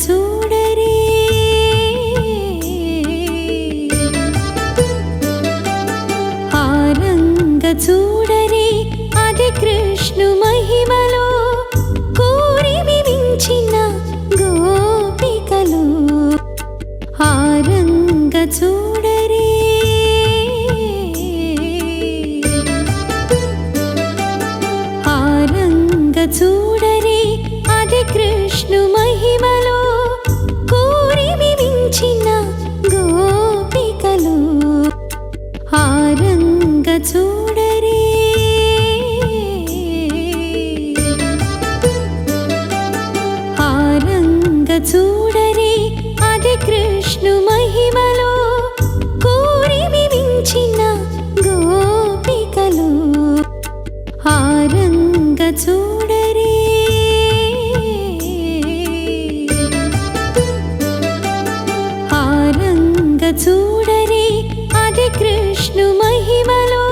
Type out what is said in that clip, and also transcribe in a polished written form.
చూడరే ఆ రంగ చూడరే అది కృష్ణు మహిమలో కోరిమి మించిన గోపికలు ఆ రంగ చూడరే ఆ రంగ చూడరే అది కృష్ణు మహిమలో కోరిమి మించిన గోపికలు ఆ రంగ చూడరే ఆ రంగ చూడరే అది కృష్ణు మహిమలో కోరిమి మించిన గోపికలు ఆ రంగ చూడరే ఆ రంగ చూడరే అది కృష్ణు మహిమలో